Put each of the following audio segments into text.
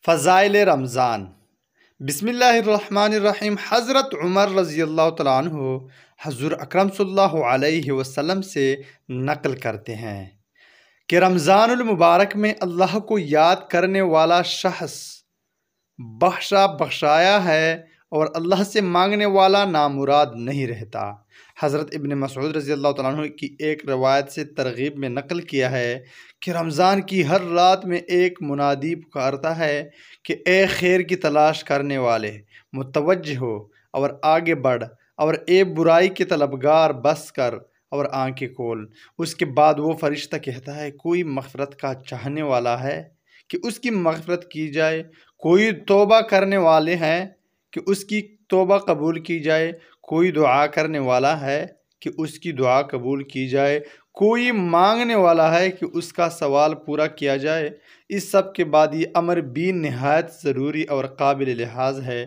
فضائل رمضان۔ بسم اللہ الرحمن الرحیم۔ حضرت عمر رضی اللہ تعالیٰ عنہ حضور اکرم صلی اللہ علیہ وسلم سے نقل کرتے ہیں کہ رمضان المبارک میں اللہ کو یاد کرنے والا شخص بخشایا ہے اور اللہ سے مانگنے والا نامراد نہیں رہتا۔ حضرت ابن مسعود رضی اللہ تعالیٰ عنہ کی ایک روایت سے ترغیب میں نقل کیا ہے کہ رمضان کی ہر رات میں ایک منادی پکارتا ہے کہ اے خیر کی تلاش کرنے والے، متوجہ ہو اور آگے بڑھ، اور اے برائی کے طلبگار بس کر اور آنکھیں کھول۔ اس کے بعد وہ فرشتہ کہتا ہے کوئی مغفرت کا چاہنے والا ہے کہ اس کی مغفرت کی جائے، کوئی توبہ کرنے والے ہیں کہ اس کی توبہ قبول کی جائے، کوئی دعا کرنے والا ہے کہ اس کی دعا قبول کی جائے، کوئی مانگنے والا ہے کہ اس کا سوال پورا کیا جائے۔ اس سب کے بعد یہ امر بھی نہایت ضروری اور قابل لحاظ ہے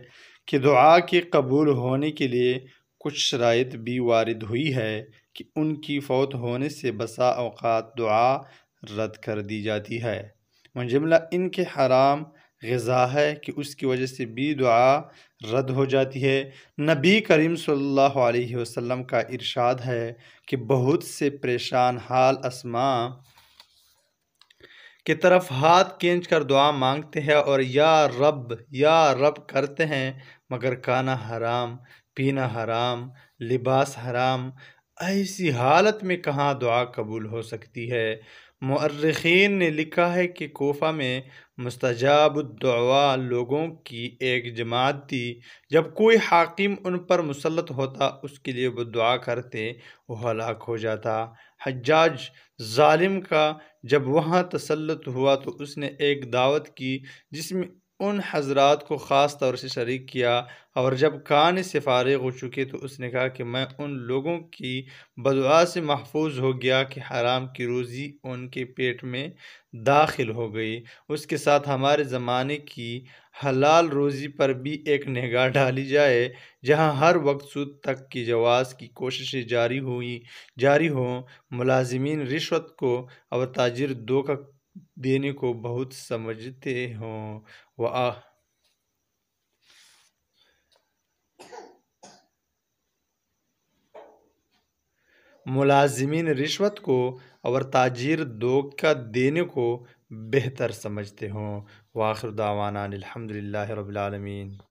کہ دعا کے قبول ہونے کے لیے کچھ شرائط بھی وارد ہوئی ہے کہ ان کی فوت ہونے سے بسا اوقات دعا رد کر دی جاتی ہے۔ من جملہ ان کے حرام غذا ہے کہ اس کی وجہ سے بھی دعا رد ہو جاتی ہے۔ نبی کریم صلی اللہ علیہ وسلم کا ارشاد ہے کہ بہت سے پریشان حال اسماء کی طرف ہاتھ کھینچ کر دعا مانگتے ہیں اور یا رب کرتے ہیں، مگر کھانا حرام، پینا حرام، لباس حرام، ایسی حالت میں کہاں دعا قبول ہو سکتی ہے؟ مورخین نے لکھا ہے کہ کوفہ میں مستجاب الدعوا لوگوں کی ایک جماعت تھی۔ جب کوئی حاکم ان پر مسلط ہوتا، اس کے لیے وہ دعا کرتے، وہ ہلاک ہو جاتا۔ حجاج ظالم کا جب وہاں تسلط ہوا تو اس نے ایک دعوت کی جس میں ان حضرات کو خاص طور سے شریک کیا، اور جب کھانے سے فارغ ہو چکے تو اس نے کہا کہ میں ان لوگوں کی بددعا سے محفوظ ہو گیا کہ حرام کی روزی ان کے پیٹ میں داخل ہو گئی۔ اس کے ساتھ ہمارے زمانے کی حلال روزی پر بھی ایک نگاہ ڈالی جائے، جہاں ہر وقت سود تک کی جواز کی کوششیں جاری ہوں، ملازمین رشوت کو اور تاجر دھوکہ دینے کو بہت سمجھتے ہوں۔ ملازمین رشوت کو اور تاجر دھوکہ دینے کو بہتر سمجھتے ہوں۔ وآخر دعوانا الحمدللہ رب العالمین۔